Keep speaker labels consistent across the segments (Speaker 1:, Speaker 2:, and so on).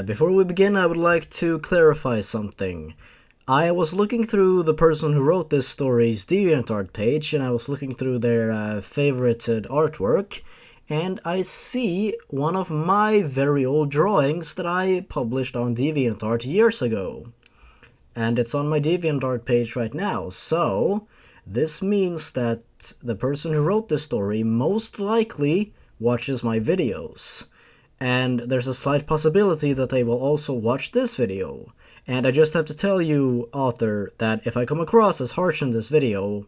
Speaker 1: Before we begin, I would like to clarify something. I was looking through the person who wrote this story's DeviantArt page, and I was looking through their favorited artwork, and I see one of my very old drawings that I published on DeviantArt years ago. And it's on my DeviantArt page right now, so this means that the person who wrote this story most likely watches my videos. And there's a slight possibility that they will also watch this video. And I just have to tell you, author, that if I come across as harsh in this video,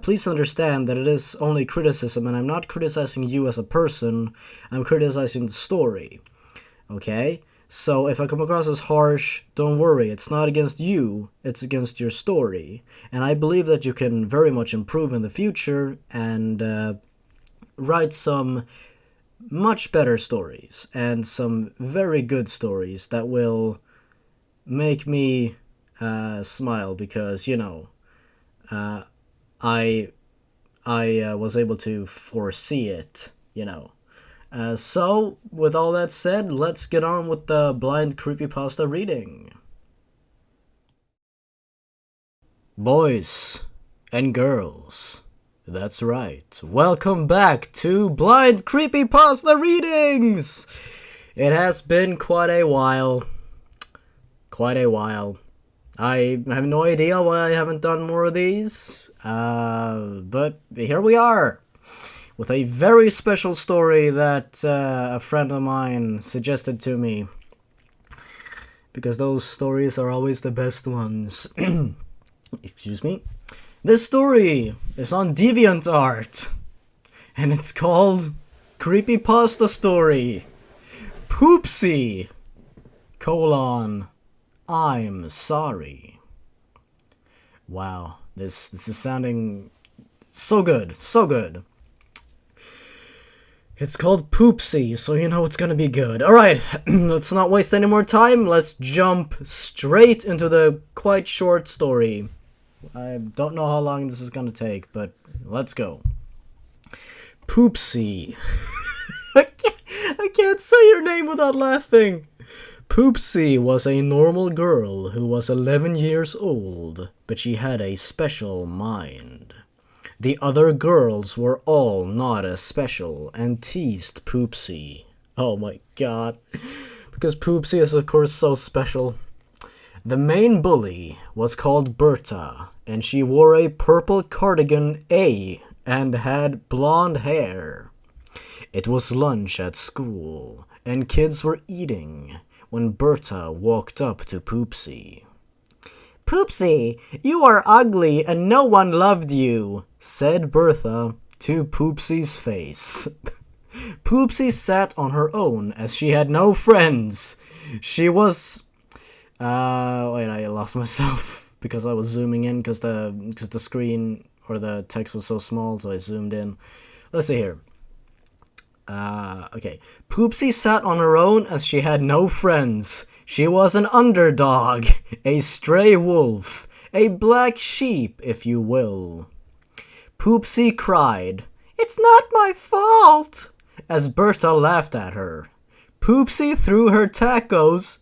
Speaker 1: please understand that it is only criticism, and I'm not criticizing you as a person, I'm criticizing the story. Okay? So if I come across as harsh, don't worry, it's not against you, it's against your story. And I believe that you can very much improve in the future and write some much better stories and some very good stories that will make me smile, because I was able to foresee it, so with all that said, let's get on with the Blind Creepypasta reading. Boys and girls, that's right, welcome back to Blind Creepypasta Readings! It has been quite a while. I have no idea why I haven't done more of these, but here we are, with a very special story that a friend of mine suggested to me, because those stories are always the best ones. Excuse me. This story is on DeviantArt, and it's called Creepypasta Story, Poopsy, I'm sorry. Wow, this is sounding so good, so good. It's called Poopsy, so you know it's gonna be good. Alright, let's not waste any more time, let's jump straight into the quite short story. I don't know how long this is gonna take, but let's go. Poopsy. I can't say your name without laughing. Poopsy was a normal girl who was 11 years old, but she had a special mind. The other girls were all not as special and teased Poopsy. Oh my god. Because Poopsy is of course so special. The main bully was called Berta, and she wore a purple cardigan A and had blonde hair. It was lunch at school, and kids were eating when Berta walked up to Poopsy. "Poopsy, you are ugly and no one loved you," said Bertha to Poopsy's face. Poopsy sat on her own as she had no friends. She was... wait, I lost myself because I was zooming in because the screen or the text was so small, so I zoomed in. Let's see here. Okay. Poopsy sat on her own as she had no friends. She was an underdog, a stray wolf, a black sheep, if you will. Poopsy cried, "It's not my fault," as Berta laughed at her. Poopsy threw her tacos.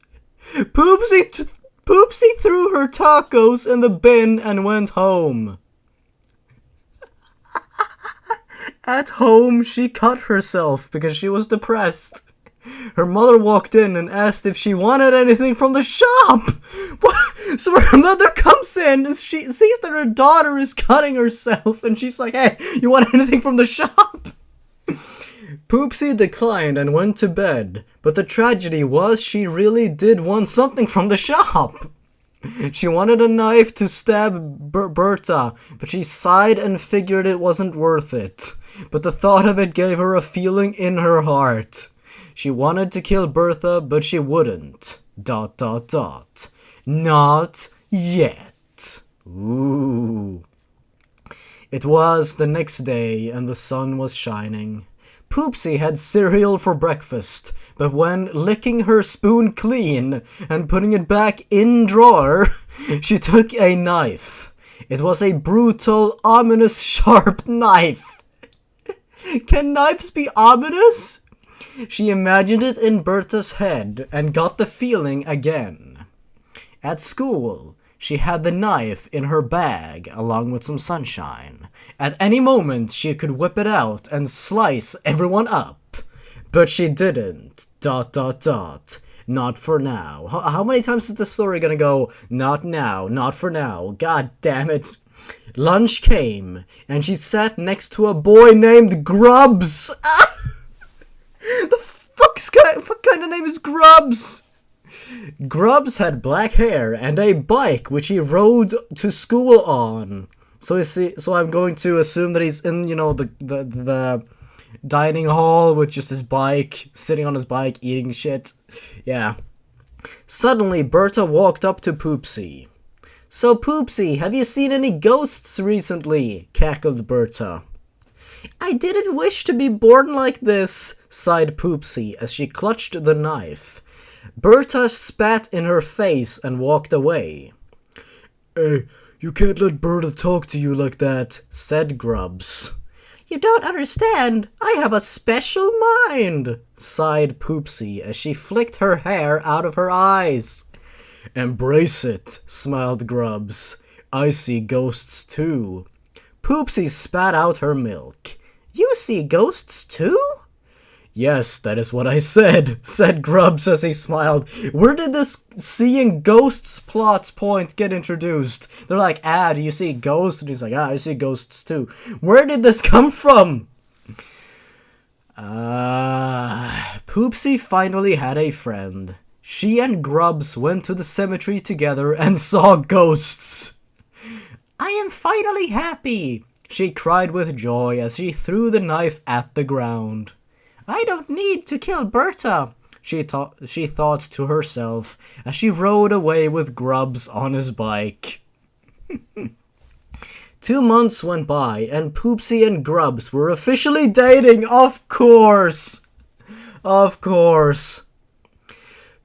Speaker 1: Poopsy threw her tacos in the bin and went home. At home, she cut herself because she was depressed. Her mother walked in and asked if she wanted anything from the shop. So her mother comes in and she sees that her daughter is cutting herself, and she's like, "Hey, you want anything from the shop?" Poopsy declined and went to bed, but the tragedy was she really did want something from the shop. She wanted a knife to stab Berta, but she sighed and figured it wasn't worth it. But the thought of it gave her a feeling in her heart. She wanted to kill Bertha, but she wouldn't. ... Not yet. Ooh. It was the next day, and the sun was shining. Poopsy had cereal for breakfast, but when licking her spoon clean and putting it back in drawer, she took a knife. It was a brutal, ominous, sharp knife. Can knives be ominous? She imagined it in Bertha's head and got the feeling again. At school, she had the knife in her bag along with some sunshine. At any moment, she could whip it out and slice everyone up. But she didn't. ... Not for now. How many times is the story gonna go, not now, not for now, god damn it. Lunch came, and she sat next to a boy named Grubbs. What kind of name is Grubbs? Grubbs had black hair and a bike which he rode to school on. So I'm going to assume that he's in, the dining hall with just his bike, sitting on his bike, eating shit. Yeah. Suddenly, Bertha walked up to Poopsy. "So, Poopsy, have you seen any ghosts recently?" cackled Bertha. "I didn't wish to be born like this," sighed Poopsy as she clutched the knife. Bertha spat in her face and walked away. "Hey, you can't let Bertha talk to you like that," said Grubbs. "You don't understand. I have a special mind," sighed Poopsy as she flicked her hair out of her eyes. "Embrace it," smiled Grubbs. "I see ghosts too." Poopsy spat out her milk. "You see ghosts too?" "Yes, that is what I said," said Grubbs as he smiled. Where did this seeing ghosts plot point get introduced? They're like, do you see ghosts? And he's like, I see ghosts too. Where did this come from? Poopsy finally had a friend. She and Grubbs went to the cemetery together and saw ghosts. "I am finally happy," she cried with joy as she threw the knife at the ground. "I don't need to kill Bertha," she thought to herself as she rode away with Grubbs on his bike. 2 months went by and Poopsy and Grubbs were officially dating, of course! Of course.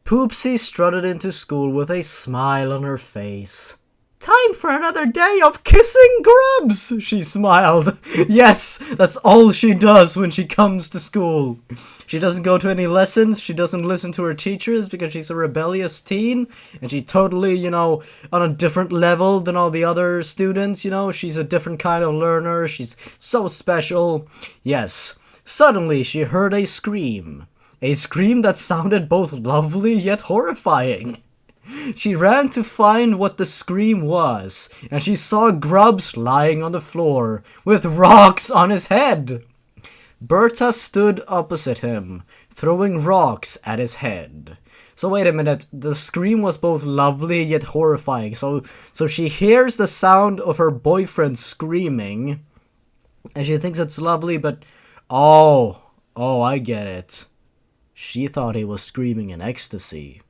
Speaker 1: Poopsy strutted into school with a smile on her face. "Time for another day of kissing Grubbs," she smiled. Yes, that's all she does when she comes to school. She doesn't go to any lessons, she doesn't listen to her teachers because she's a rebellious teen, and she totally, on a different level than all the other students, she's a different kind of learner, she's so special. Yes, suddenly she heard a scream that sounded both lovely yet horrifying. She ran to find what the scream was, and she saw Grubbs lying on the floor, with rocks on his head. Bertha stood opposite him, throwing rocks at his head. So wait a minute, the scream was both lovely yet horrifying. So she hears the sound of her boyfriend screaming, and she thinks it's lovely, but oh, I get it. She thought he was screaming in ecstasy.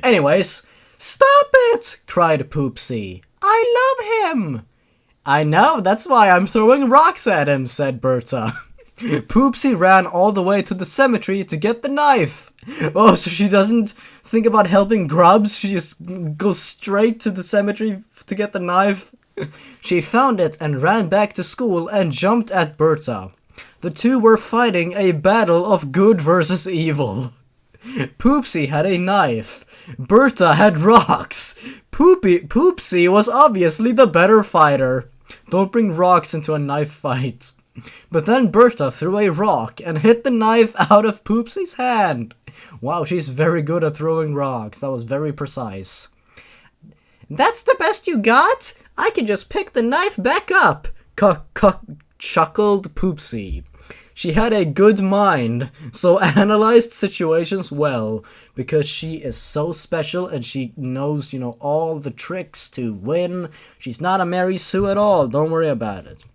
Speaker 1: Anyways, "Stop it!" cried Poopsy. "I love him!" "I know, that's why I'm throwing rocks at him," said Bertha. Poopsy ran all the way to the cemetery to get the knife. Oh, so she doesn't think about helping Grubbs, she just goes straight to the cemetery to get the knife. She found it and ran back to school and jumped at Bertha. The two were fighting a battle of good versus evil. Poopsy had a knife. Bertha had rocks. Poopsy was obviously the better fighter. Don't bring rocks into a knife fight. But then Bertha threw a rock and hit the knife out of Poopsy's hand. Wow, she's very good at throwing rocks. That was very precise. "That's the best you got? I can just pick the knife back up," chuckled Poopsy. She had a good mind, so analyzed situations well, because she is so special and she knows, all the tricks to win. She's not a Mary Sue at all, don't worry about it.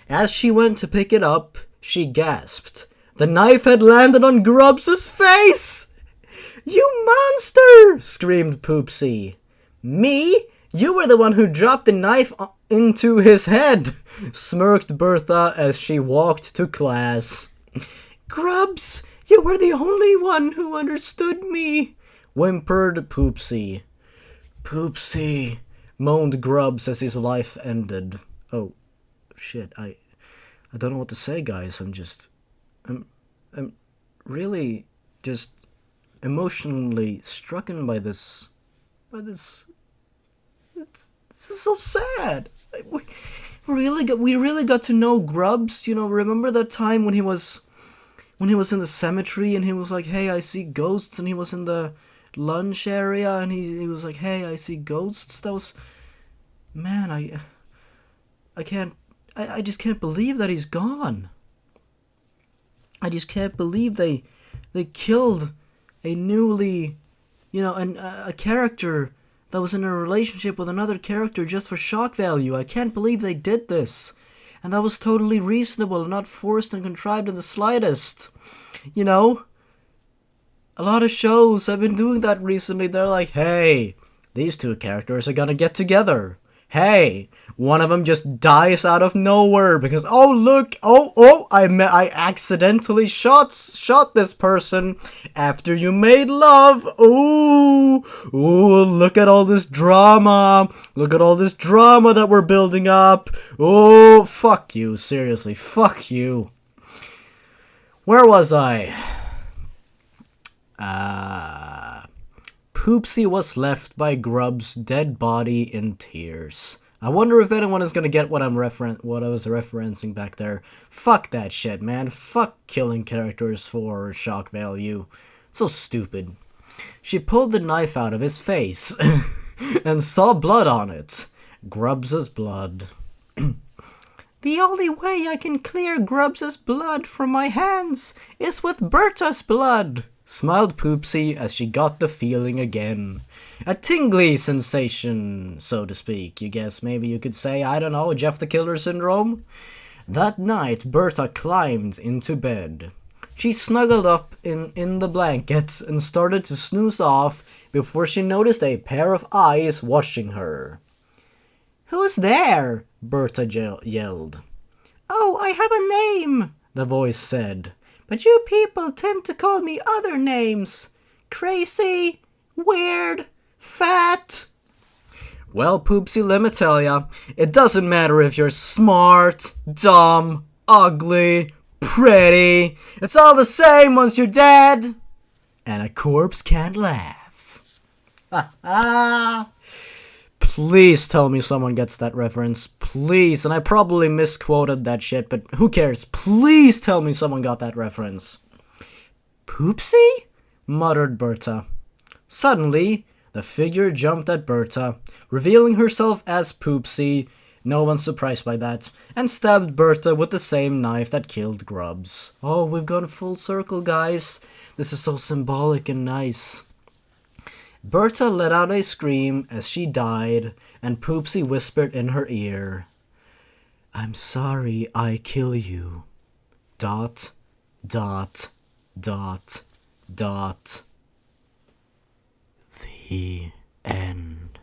Speaker 1: As she went to pick it up, she gasped. The knife had landed on Grubbs' face! "You monster!" screamed Poopsy. "Me? You were the one who dropped the knife into his head," smirked Bertha as she walked to class. "Grubbs, you were the only one who understood me," whimpered Poopsy. "Poopsy," moaned Grubbs as his life ended. Oh, shit, I don't know what to say, guys. really just emotionally strucken by this. This is so sad. We really got to know Grubbs. Remember that time when he was in the cemetery and he was like, "Hey, I see ghosts," and he was in the lunch area and he was like, "Hey, I see ghosts." That was, man, I just can't believe that he's gone. I just can't believe they killed a newly, a character that was in a relationship with another character just for shock value. I can't believe they did this. And that was totally reasonable and not forced and contrived in the slightest. A lot of shows have been doing that recently. They're like, hey, these two characters are gonna get together. Hey, one of them just dies out of nowhere because, oh look, I accidentally shot this person after you made love. Ooh, look at all this drama. Look at all this drama that we're building up. Oh, fuck you, seriously, fuck you. Where was I? Poopsy was left by Grubb's dead body in tears. I wonder if anyone is gonna get what I was referencing back there. Fuck that shit, man. Fuck killing characters for shock value. So stupid. She pulled the knife out of his face and saw blood on it. Grubbs's blood. The only way I can clear Grubbs's blood from my hands is with Berta's blood, smiled Poopsy as she got the feeling again. A tingly sensation, so to speak. You guess maybe you could say, I don't know, Jeff the Killer syndrome? That night, Berta climbed into bed. She snuggled up in the blankets and started to snooze off before she noticed a pair of eyes watching her. Who's there? Berta yelled. Oh, I have a name, the voice said. But you people tend to call me other names. Crazy, weird, fat. Well, Poopsy, let me tell ya, it doesn't matter if you're smart, dumb, ugly, pretty. It's all the same once you're dead. And a corpse can't laugh. Ha ha. Please tell me someone gets that reference. Please. And I probably misquoted that shit, but who cares? Please tell me someone got that reference. Poopsy? Muttered Berta. Suddenly, the figure jumped at Berta, revealing herself as Poopsy, no one's surprised by that, and stabbed Berta with the same knife that killed Grubbs. Oh, we've gone full circle, guys. This is so symbolic and nice. Berta let out a scream as she died, and Poopsy whispered in her ear, I'm sorry I kill you. ... The end.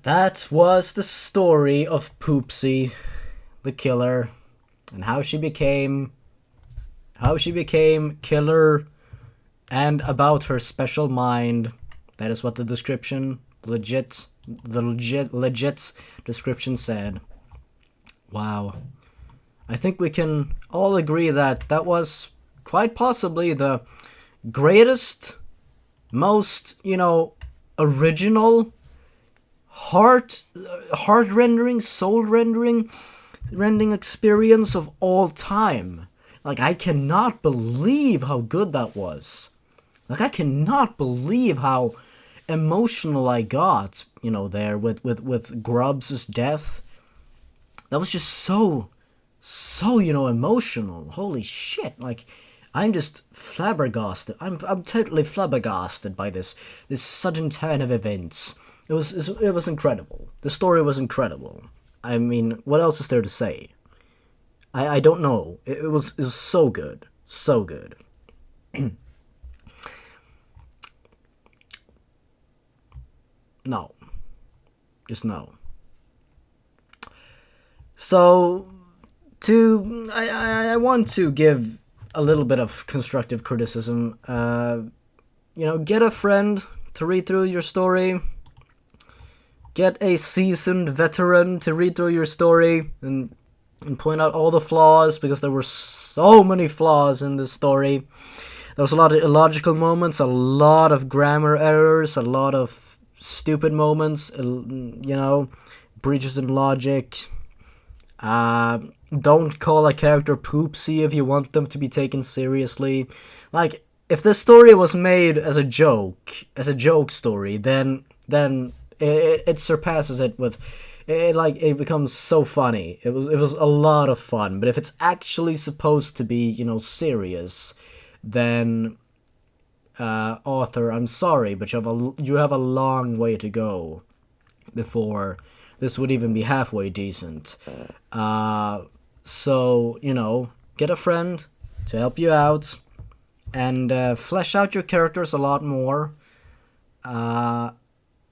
Speaker 1: That was the story of Poopsy, the killer, and how she became killer, and about her special mind. That is what the legit description said. Wow. I think we can all agree that that was quite possibly the greatest, most, original, heart-rendering, soul-rendering experience of all time. Like, I cannot believe how good that was. Like, I cannot believe how emotional I got, there with Grubbs' death. That was just so, emotional. Holy shit. Like, I'm just flabbergasted. I'm totally flabbergasted by this sudden turn of events. It was incredible. The story was incredible. I mean, what else is there to say? I don't know. It was so good. So good. No. Just no. So, I want to give a little bit of constructive criticism. Get a friend to read through your story. Get a seasoned veteran to read through your story. And, and point out all the flaws, because there were so many flaws in this story. There was a lot of illogical moments, a lot of grammar errors, a lot of stupid moments, breaches in logic. Don't call a character Poopsy if you want them to be taken seriously. Like, if this story was made as a joke story, then it surpasses it with, it becomes so funny. It was a lot of fun. But if it's actually supposed to be, serious, then author, I'm sorry, but you have a long way to go before this would even be halfway decent. So, get a friend to help you out, and flesh out your characters a lot more, and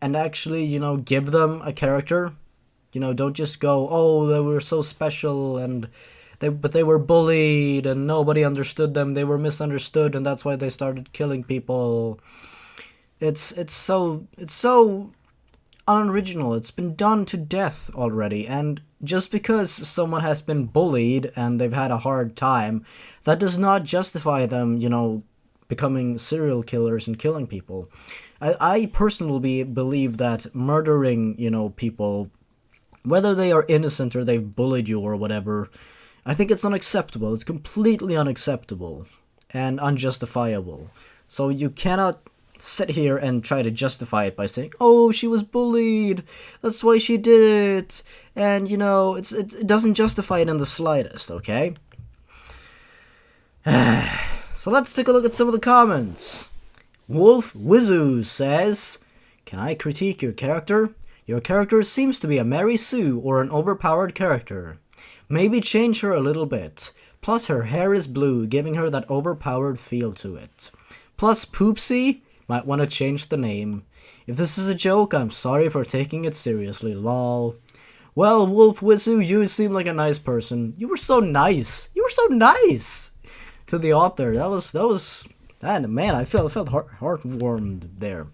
Speaker 1: actually, give them a character. Don't just go, oh, they were so special, but they were bullied, and nobody understood them, they were misunderstood, and that's why they started killing people. It's so unoriginal. It's been done to death already, and just because someone has been bullied and they've had a hard time, that does not justify them, becoming serial killers and killing people. I personally believe that murdering, people, whether they are innocent or they've bullied you or whatever, I think it's unacceptable. It's completely unacceptable and unjustifiable. So you cannot sit here and try to justify it by saying, oh, she was bullied, that's why she did it, and it doesn't justify it in the slightest, okay? So let's take a look at some of the comments. Wolf Wizoo says, can I critique your character? Your character seems to be a Mary Sue or an overpowered character. Maybe change her a little bit. Plus her hair is blue, giving her that overpowered feel to it. Plus Poopsy, might want to change the name. If this is a joke, I'm sorry for taking it seriously, lol. Well, Wolf Wizoo, you seem like a nice person. You were so nice. You were so nice to the author. Man, I felt heartwarmed there.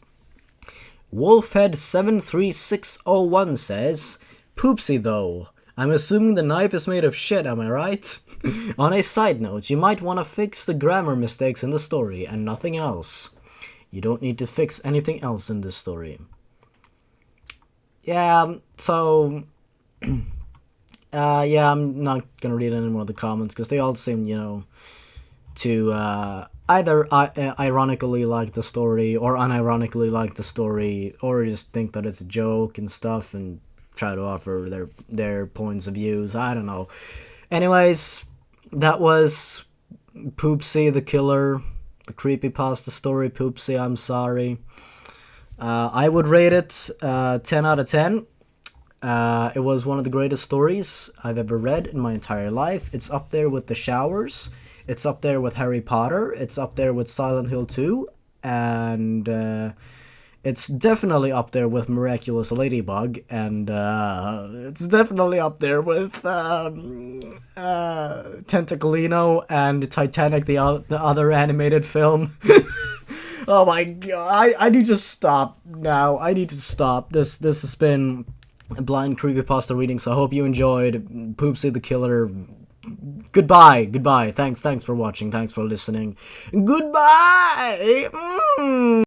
Speaker 1: Wolfhead73601 says, Poopsy though. I'm assuming the knife is made of shit, am I right? On a side note, you might want to fix the grammar mistakes in the story and nothing else. You don't need to fix anything else in this story. Yeah, so... I'm not gonna read any more of the comments, because they all seem, to either ironically like the story, or unironically like the story, or just think that it's a joke and stuff, and try to offer their points of views. I don't know. Anyways, that was Poopsy the Killer, the creepypasta story Poopsy, I'm sorry. I would rate it 10 out of 10. It was one of the greatest stories I've ever read in my entire life. It's up there with The Showers. It's up there with Harry Potter. It's up there with Silent Hill 2. And it's definitely up there with Miraculous Ladybug. And it's definitely up there with Tentaclino and Titanic, the other animated film. Oh my god, I need to stop now. I need to stop. This has been a Blind Creepypasta Reading, so I hope you enjoyed Poopsy the Killer. Goodbye. Thanks for watching. Thanks for listening. Goodbye.